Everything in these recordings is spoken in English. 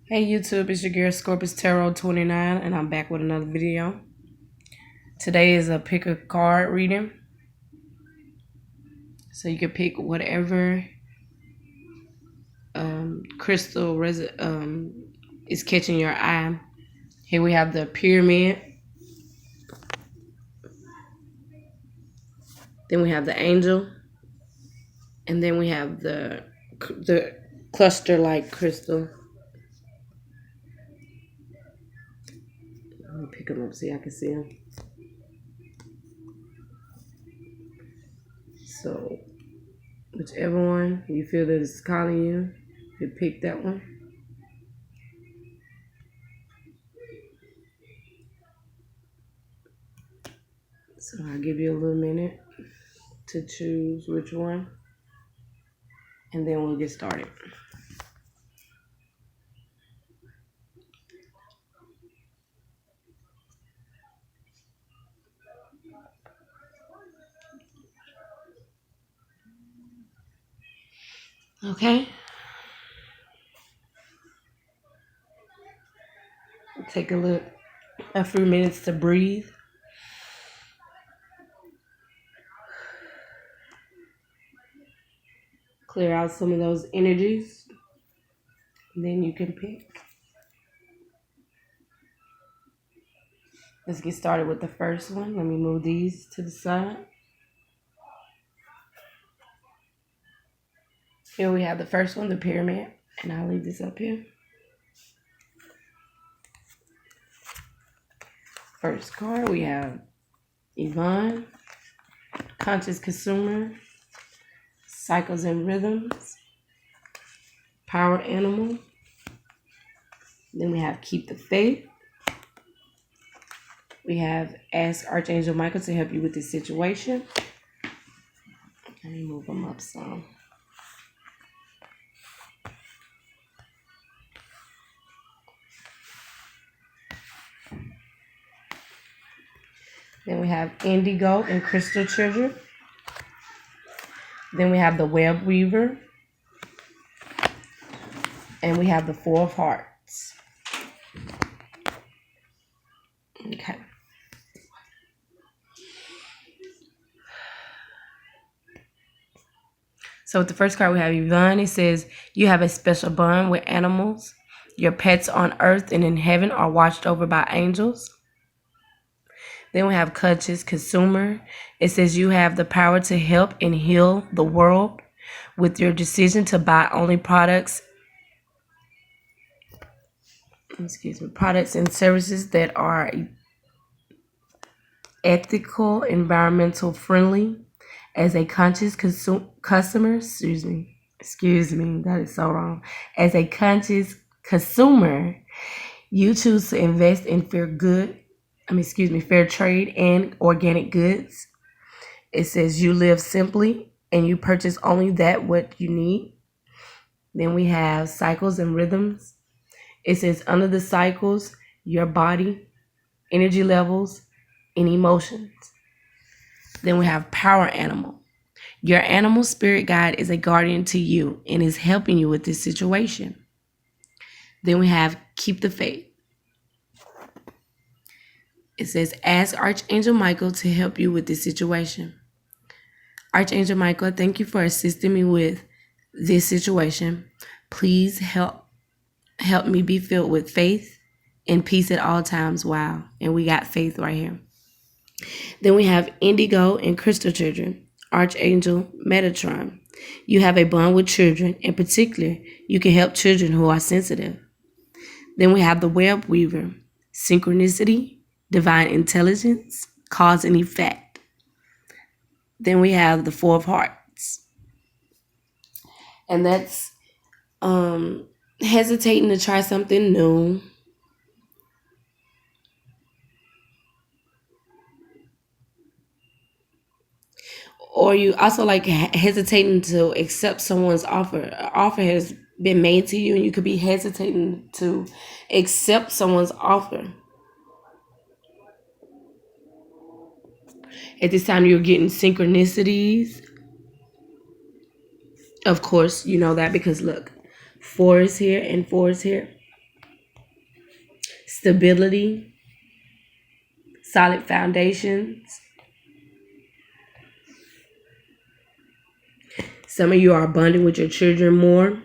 Hey YouTube, it's your girl Scorpius Tarot 29 and I'm back with another video. Today is a pick a card reading. So you can pick whatever crystal is catching your eye. Here we have the pyramid. Then we have the angel. And then we have the cluster-like crystal. Let me pick them up so I can see them. So whichever one you feel that is calling you, you pick that one. So I'll give you a little minute to choose which one, and then we'll get started. Okay. Take a few minutes to breathe. Clear out some of those energies. And then you can pick. Let's get started with the first one. Let me move these to the side. Here we have the first one, the pyramid. And I'll leave this up here. First card, we have Yvonne, Conscious Consumer, Cycles and Rhythms, Power Animal. Then we have Keep the Faith. We have Ask Archangel Michael to help you with this situation. Let me move them up some. Then we have Indigo and Crystal Children. Then we have the Web Weaver. And we have the Four of Hearts. Okay. So with the first card we have Yvonne. It says, you have a special bond with animals. Your pets on earth and in heaven are watched over by angels. Then we have Conscious Consumer. It says you have the power to help and heal the world with your decision to buy only products and services that are ethical, environmental friendly. As a conscious customer, excuse me, that is so wrong. As a conscious consumer, you choose to invest in fair trade and organic goods. It says you live simply and you purchase only what you need. Then we have Cycles and Rhythms. It says under the cycles, your body, energy levels, and emotions. Then we have Power Animal. Your animal spirit guide is a guardian to you and is helping you with this situation. Then we have Keep the Faith. It says, ask Archangel Michael to help you with this situation. Archangel Michael, thank you for assisting me with this situation. Please help me be filled with faith and peace at all times. Wow. And we got faith right here. Then we have Indigo and Crystal Children. Archangel Metatron. You have a bond with children. In particular, you can help children who are sensitive. Then we have the Web Weaver. Synchronicity, divine intelligence, cause and effect. Then we have the Four of Hearts. And that's hesitating to try something new. Or you also like hesitating to accept someone's offer. An offer has been made to you and you could be hesitating to accept someone's offer. At this time, you're getting synchronicities. Of course, you know that because look, 4 is here and 4 is here. stability, solid foundations. Some of you are bonding with your children more,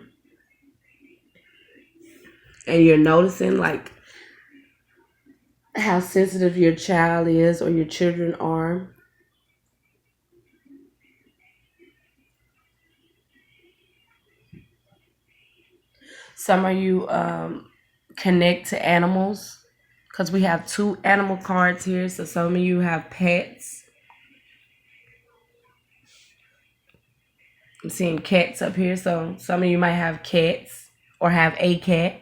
and you're noticing like how sensitive your child is or your children are. Some of you connect to animals because we have two animal cards here. So some of you have pets. I'm seeing cats up here. So some of you might have cats or have a cat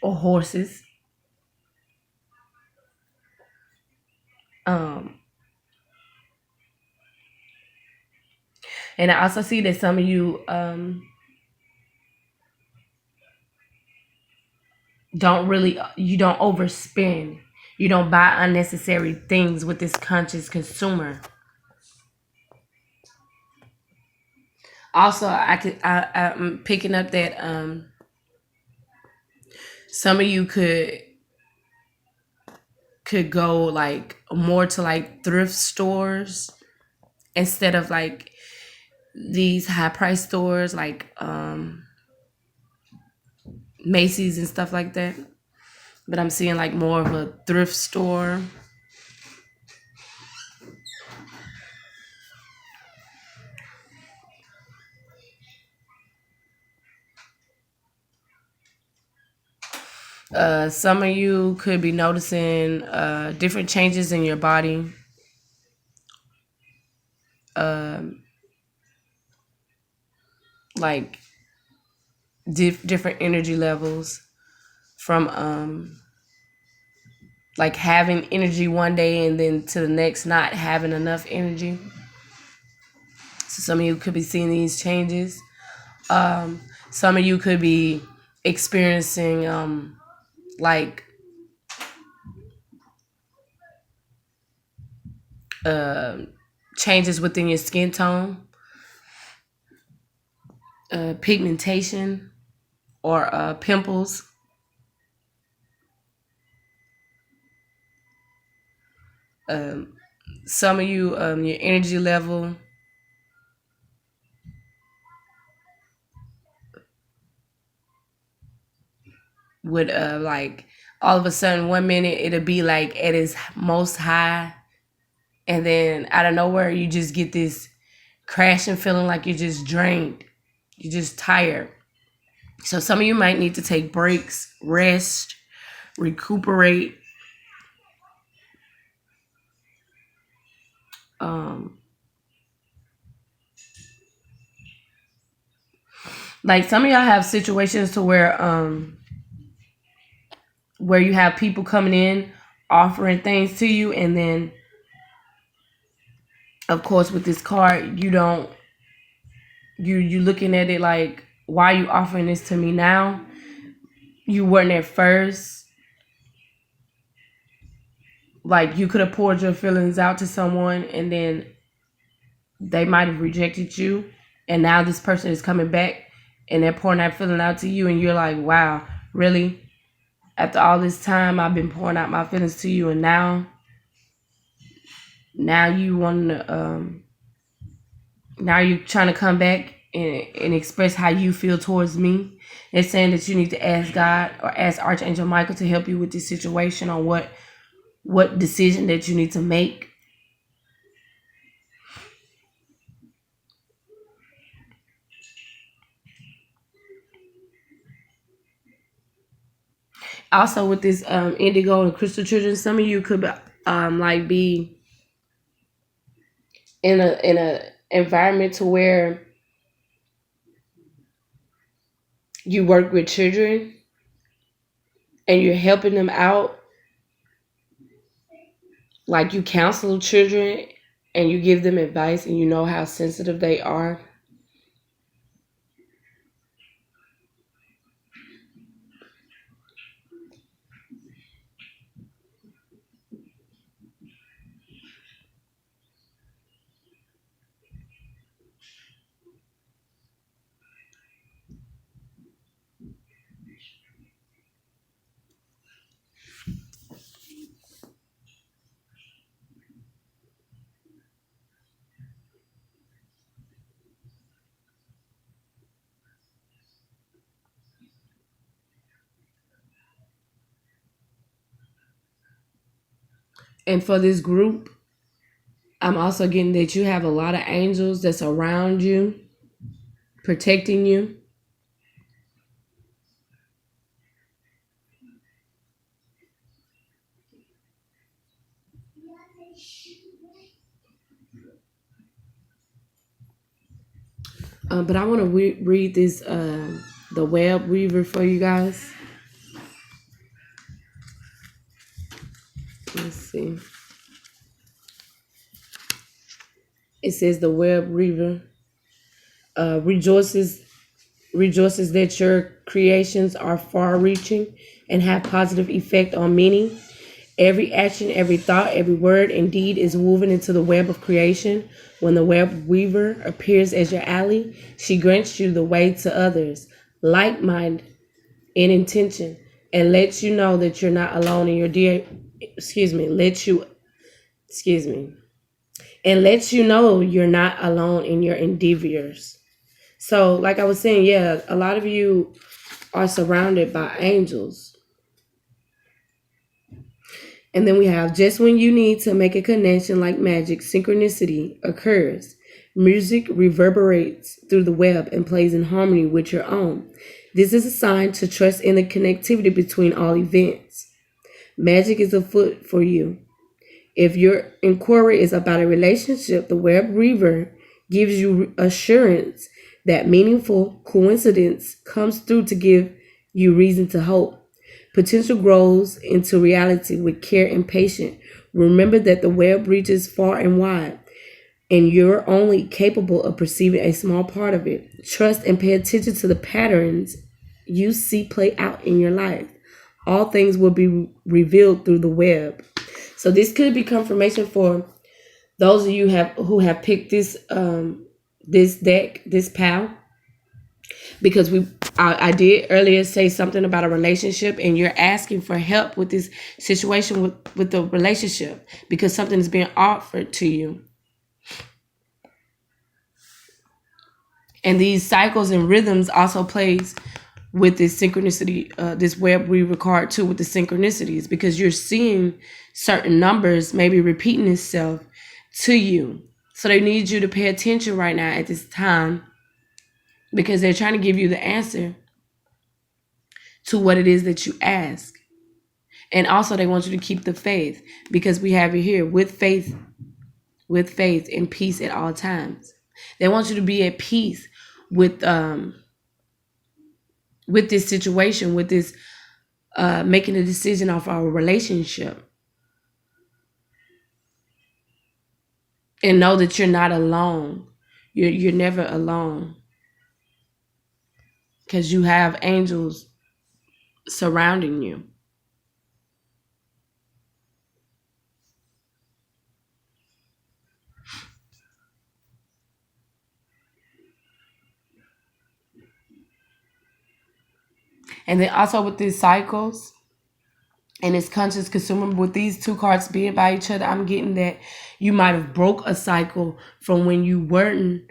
or horses. Um, and I also see that some of you you don't overspend. You don't buy unnecessary things with this conscious consumer. Also, I'm picking up that some of you could go like more to like thrift stores instead of like these high price stores like Macy's and stuff like that. But I'm seeing like more of a thrift store. Some of you could be noticing different changes in your body. Um, like different energy levels from like having energy one day and then to the next not having enough energy. So some of you could be seeing these changes. Some of you could be experiencing like uh, changes within your skin tone, pigmentation, or pimples. Um, some of you, your energy level would like all of a sudden 1 minute it'll be like at its most high, and then out of nowhere you just get this crashing feeling like you're just drained, you're just tired. So some of you might need to take breaks, rest, recuperate. Um, like some of y'all have situations to where you have people coming in offering things to you, and then of course with this card you don't you looking at it like, why are you offering this to me now? You weren't at first. Like you could have poured your feelings out to someone and then they might have rejected you, and now this person is coming back and they're pouring that feeling out to you, and you're like, wow, really? After all this time I've been pouring out my feelings to you, and now you want to now you're trying to come back and express how you feel towards me. It's saying that you need to ask God or ask Archangel Michael to help you with this situation on what decision that you need to make. Also with this indigo and crystal children, some of you could like be in a environment to where you work with children and you're helping them out, like you counsel children and you give them advice and you know how sensitive they are. And for this group, I'm also getting that you have a lot of angels that's around you, protecting you. But I want to read this, the web weaver for you guys. Let's see. It says the web weaver rejoices that your creations are far-reaching and have positive effect on many. Every action, every thought, every word and deed is woven into the web of creation. When the web weaver appears as your ally, she grants you the way to others, like mind in intention, and lets you know that you're not alone in your and lets you know you're not alone in your endeavors. So, like I was saying, yeah, a lot of you are surrounded by angels. And then we have just when you need to make a connection like magic, synchronicity occurs. Music reverberates through the web and plays in harmony with your own. This is a sign to trust in the connectivity between all events. Magic is afoot for you. If your inquiry is about a relationship, the web weaver gives you assurance that meaningful coincidence comes through to give you reason to hope. Potential grows into reality with care and patience. Remember that the web reaches far and wide, and you're only capable of perceiving a small part of it. Trust and pay attention to the patterns you see play out in your life. All things will be revealed through the web. So this could be confirmation for those of you who have picked this this deck, this pal, because I did earlier say something about a relationship, and you're asking for help with this situation with the relationship because something is being offered to you. And these cycles and rhythms also plays with this synchronicity, this web weaver card too, with the synchronicities, because you're seeing certain numbers maybe repeating itself to you. So they need you to pay attention right now at this time because they're trying to give you the answer to what it is that you ask. And also they want you to keep the faith because we have it here with faith and peace at all times. They want you to be at peace with this situation, with this making a decision off our relationship. And know that you're not alone. You're never alone. Because you have angels surrounding you. And then also with these cycles and it's conscious consumer, with these two cards being by each other, I'm getting that you might have broke a cycle from when you weren't,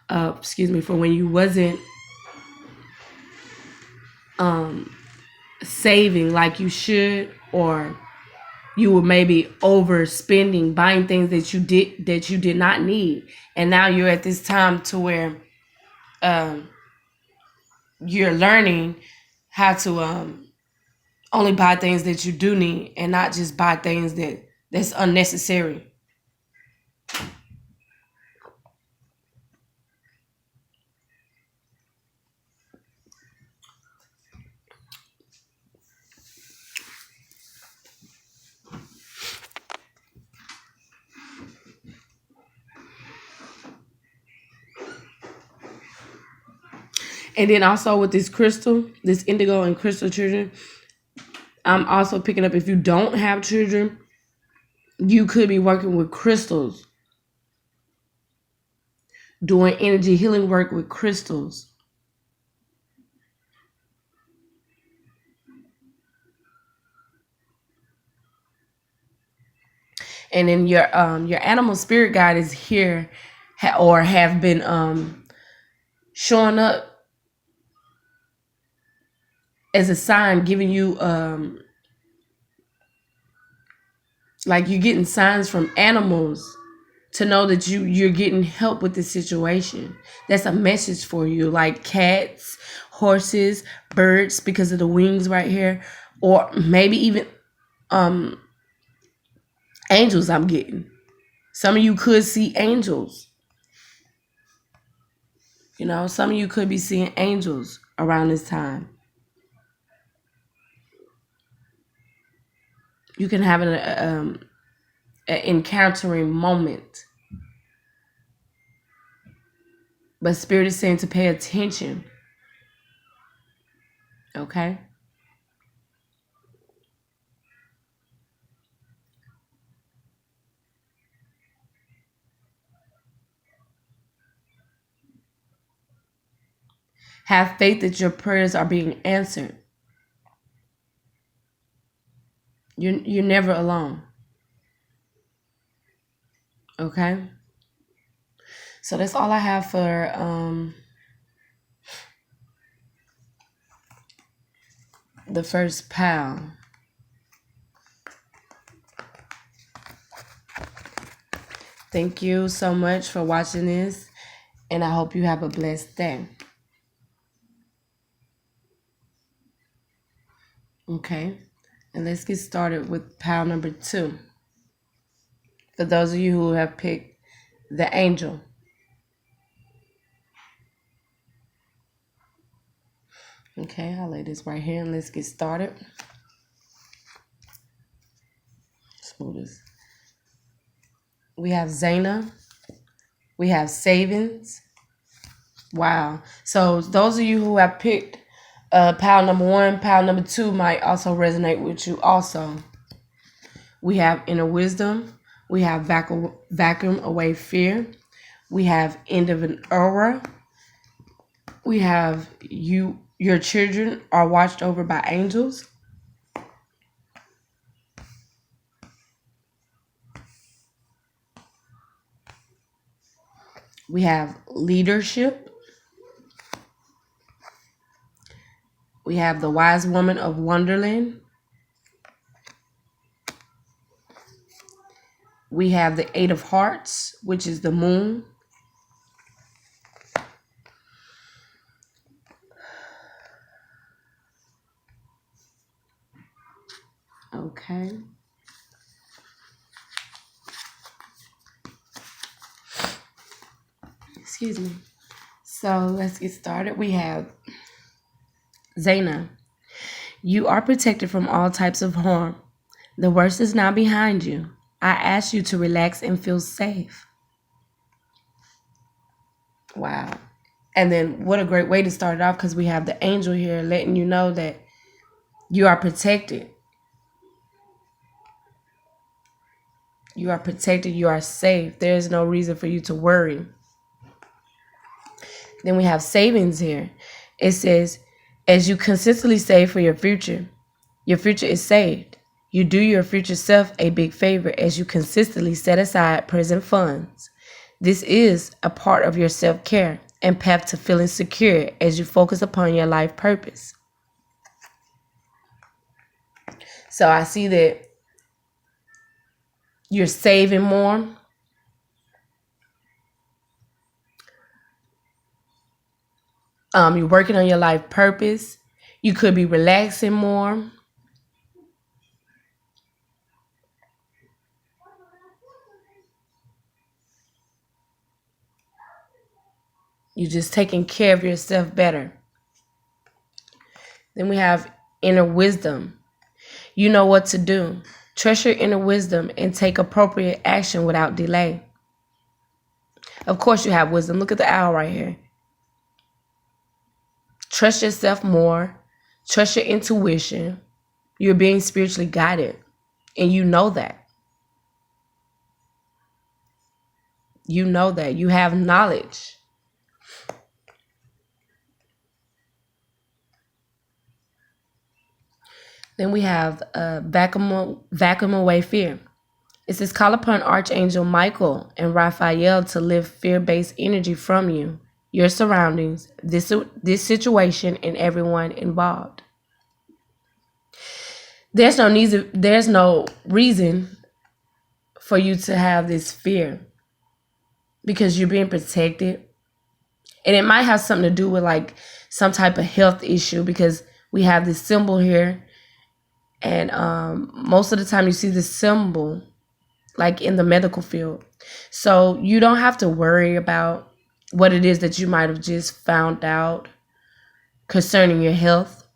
from when you wasn't saving like you should, or you were maybe overspending, buying things that you did not need, and now you're at this time to where you're learning how to only buy things that you do need and not just buy things that's unnecessary. And then also with this crystal, this indigo and crystal children, I'm also picking up if you don't have children, you could be working with crystals, doing energy healing work with crystals. And then your animal spirit guide is here or have been showing up as a sign, giving you Like you're getting signs from animals to know that you're getting help with the situation. That's a message for you. Like cats, horses, birds, because of the wings right here, or maybe even angels. I'm getting some of you could see angels. You know, some of you could be seeing angels around this time. You can have an encountering moment. But Spirit is saying to pay attention. Okay? Have faith that your prayers are being answered. You're never alone. Okay? So that's all I have for the first pal. Thank you so much for watching this, and I hope you have a blessed day. Okay? And let's get started with pal number 2. For those of you who have picked the angel. Okay, I'll lay this right here and let's get started. Smooth this. We have Zaina. We have Savings. Wow. So those of you who have picked pile number 1, pile number 2 might also resonate with you also. We have Inner Wisdom. We have Vacuum Away Fear. We have End of an Era. We have Your children are watched over by angels. We have Leadership. We have the Wise Woman of Wonderland. We have the 8 of Hearts, which is the Moon. Okay. Excuse me. So let's get started. We have Zaina. You are protected from all types of harm. The worst is now behind you. I ask you to relax and feel safe. Wow. And then what a great way to start it off, because we have the angel here letting you know that you are protected. You are protected. You are safe. There is no reason for you to worry. Then we have Savings here. It says, as you consistently save for your future is saved. You do your future self a big favor as you consistently set aside present funds. This is a part of your self-care and path to feeling secure as you focus upon your life purpose. So I see that you're saving more. You're working on your life purpose. You could be relaxing more. You're just taking care of yourself better. Then we have Inner Wisdom. You know what to do. Trust your inner wisdom and take appropriate action without delay. Of course, you have wisdom. Look at the owl right here. Trust yourself more. Trust your intuition. You're being spiritually guided, and you know that. You know that. You have knowledge. Then we have Vacuum Away Fear. It says, call upon Archangel Michael and Raphael to lift fear-based energy from you, your surroundings, this situation, and everyone involved. There's no reason for you to have this fear, because you're being protected. And it might have something to do with like some type of health issue, because we have this symbol here. And most of the time you see this symbol like in the medical field. So you don't have to worry about what it is that you might have just found out concerning your health,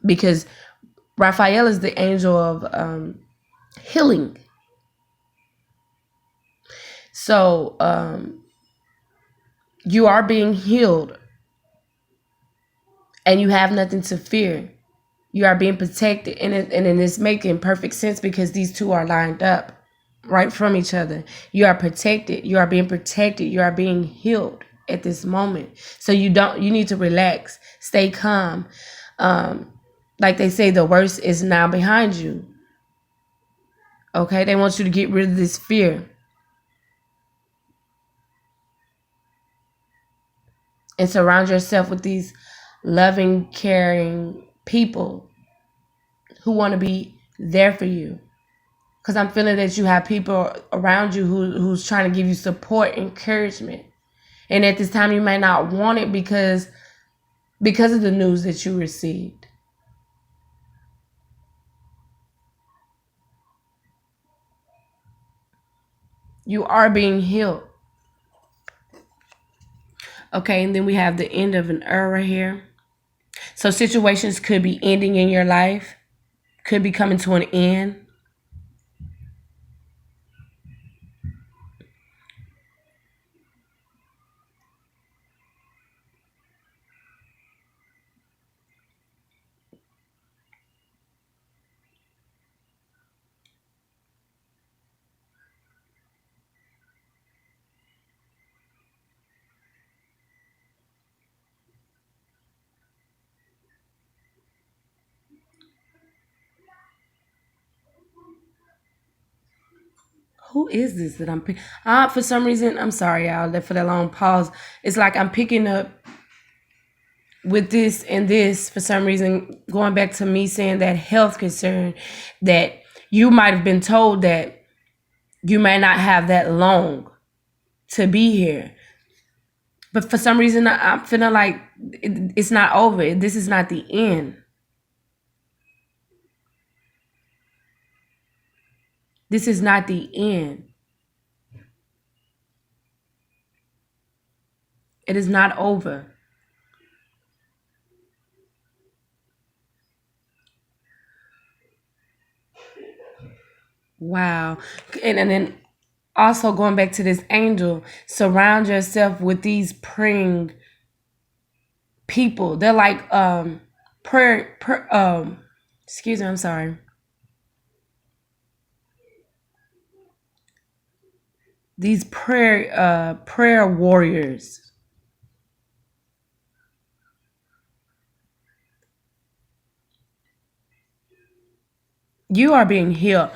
because Raphael is the angel of healing. So you are being healed and you have nothing to fear. You are being protected, and it's making perfect sense because these two are lined up right from each other. You are protected. You are being protected. You are being healed at this moment. So you need to relax, stay calm. Like they say, the worst is now behind you. Okay, they want you to get rid of this fear and surround yourself with these loving, caring people who want to be there for you. Because I'm feeling that you have people around you who's trying to give you support, encouragement. And at this time, you might not want it because of the news that you received. You are being healed. Okay, and then we have the end of an era here. So situations could be ending in your life, could be coming to an end. Who is this that I'm picking? For some reason, I'm sorry, y'all, for that long pause. It's like I'm picking up with this and this for some reason, going back to me saying that health concern, that you might have been told that you may not have that long to be here. But for some reason, I'm feeling like it's not over. This is not the end. This is not the end. It is not over. Wow. And then also going back to this angel, surround yourself with these praying people. They're like excuse me, I'm sorry. These prayer warriors. You are being healed.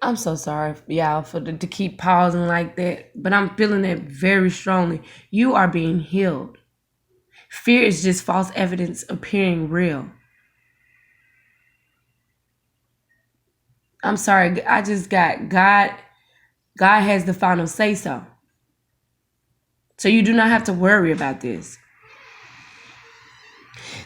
I'm so sorry, y'all, to keep pausing like that, but I'm feeling it very strongly. You are being healed. Fear is just false evidence appearing real. I'm sorry, I just got God. God has the final say so. So you do not have to worry about this.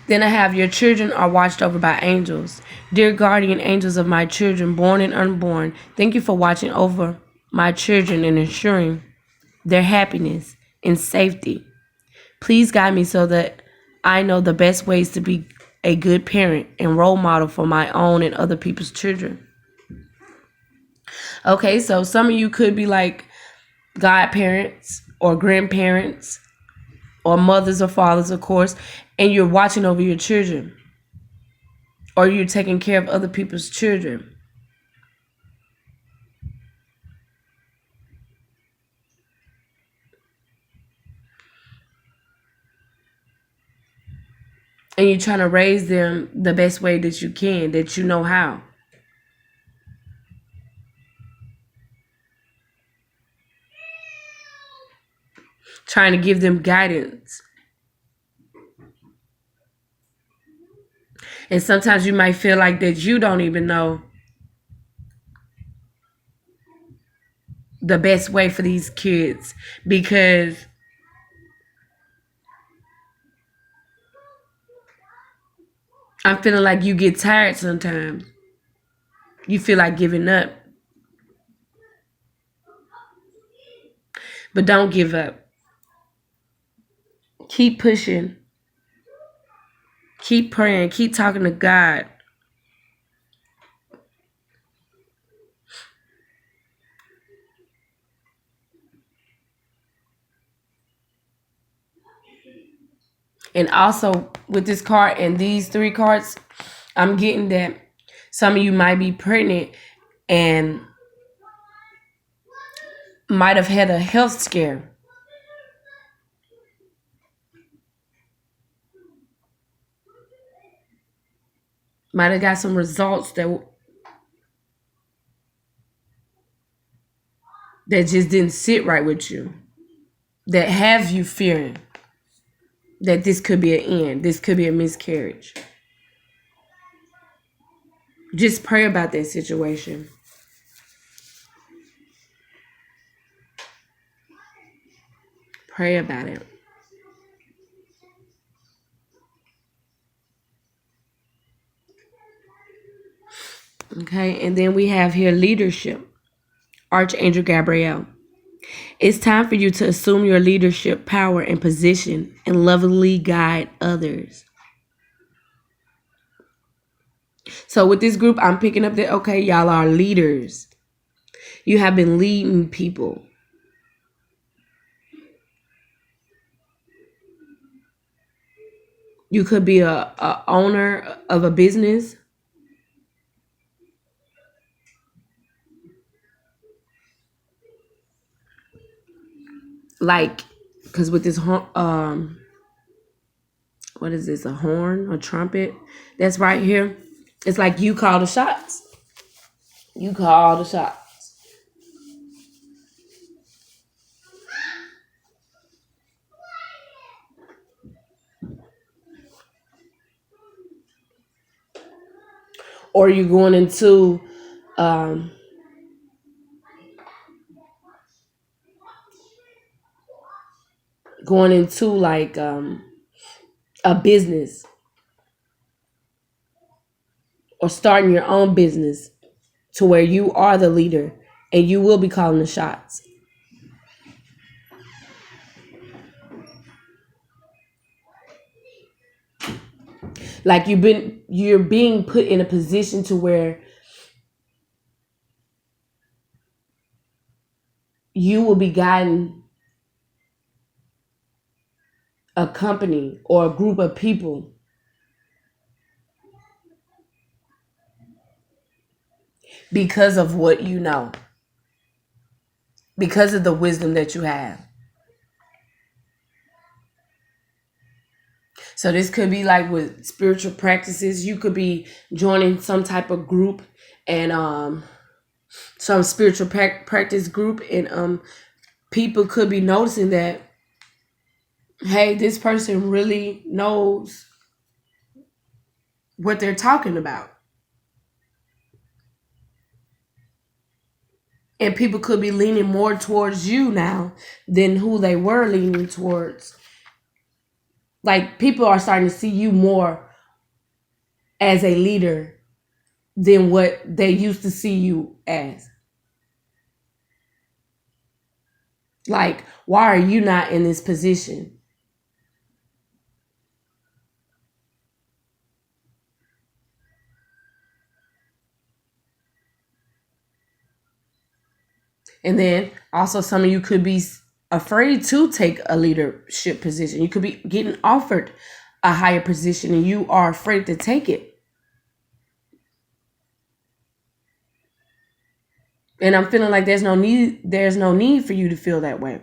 Then I have your children are watched over by angels. Dear guardian angels of my children, born and unborn, thank you for watching over my children and ensuring their happiness and safety. Please guide me so that I know the best ways to be a good parent and role model for my own and other people's children. Okay, so some of you could be like godparents or grandparents or mothers or fathers, of course, and you're watching over your children, or you're taking care of other people's children. And you're trying to raise them the best way that you can, that you know how. Trying to give them guidance. And sometimes you might feel like that you don't even know the best way for these kids, because I'm feeling like you get tired sometimes. You feel like giving up. But don't give up. Keep pushing. Keep praying. Keep talking to God. And also with this card and these 3 cards, I'm getting that some of you might be pregnant and might have had a health scare. Might have got some results that just didn't sit right with you. That have you fearing that this could be an end. This could be a miscarriage. Just pray about that situation. Pray about it. Okay, and then we have here leadership. Archangel Gabriel. It's time for you to assume your leadership power and position and lovingly guide others. So with this group, I'm picking up that, okay, y'all are leaders. You have been leading people. You could be a owner of a business. Like, because with this, what is this, a horn, a trumpet that's right here? It's like you call the shots. You call the shots. Or you're going into like a business, or starting your own business to where you are the leader and you will be calling the shots. Like you're being put in a position to where you will be guiding a company or a group of people because of what you know, because of the wisdom that you have. So this could be like with spiritual practices. You could be joining some type of group and some spiritual practice group, and people could be noticing that, hey, this person really knows what they're talking about. And people could be leaning more towards you now than who they were leaning towards. Like, people are starting to see you more as a leader than what they used to see you as. Like, why are you not in this position? And then also some of you could be afraid to take a leadership position. You could be getting offered a higher position and you are afraid to take it. And I'm feeling like there's no need for you to feel that way.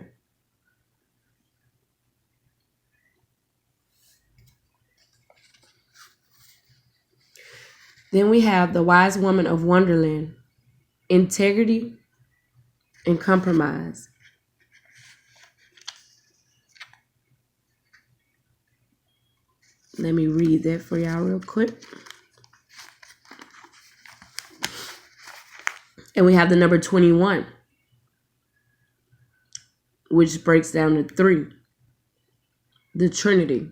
Then we have the wise woman of Wonderland. Integrity and compromise. Let me read that for y'all real quick. And we have the number 21. which breaks down to three, the Trinity.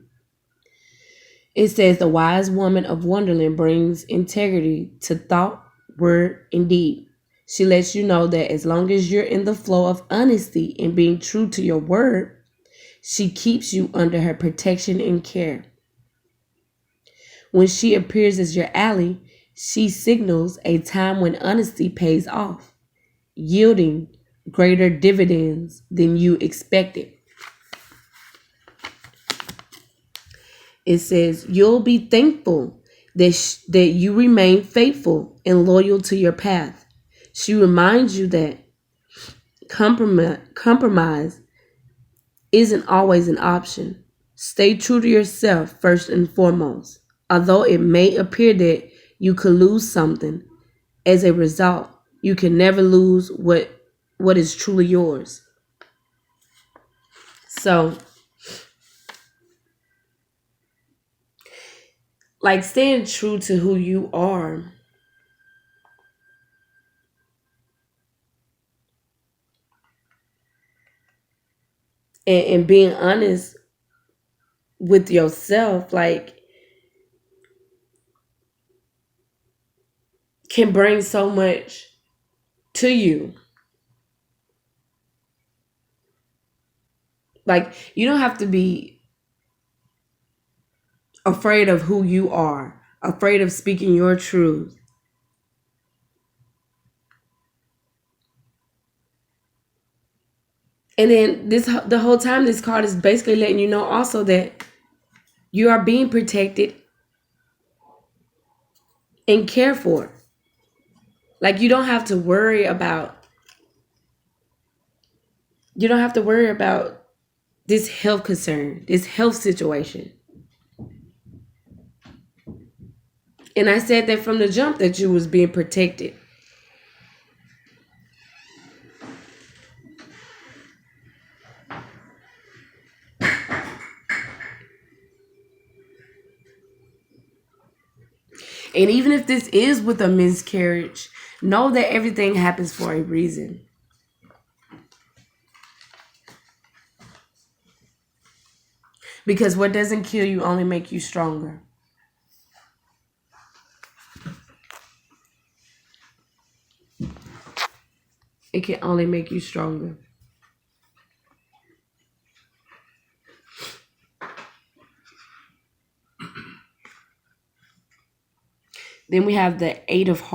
It says the wise woman of Wonderland brings integrity to thought, word, and deed. She lets you know that as long as you're in the flow of honesty and being true to your word, she keeps you under her protection and care. When she appears as your ally, she signals a time when honesty pays off, yielding greater dividends than you expected. It says you'll be thankful that you remain faithful and loyal to your path. She reminds you that compromise isn't always an option. Stay true to yourself first and foremost. Although it may appear that you could lose something, as a result, you can never lose what is truly yours. So, like staying true to who you are and being honest with yourself, like can bring so much to you. Like you don't have to be afraid of who you are, afraid of speaking your truth. And then the whole time this card is basically letting you know also that you are being protected and cared for. Like you don't have to worry about this health concern, this health situation. And I said that from the jump that you was being protected. And even if this is with a miscarriage, know that everything happens for a reason. Because what doesn't kill you only make you stronger. It can only make you stronger. Then we have the Eight of Hearts.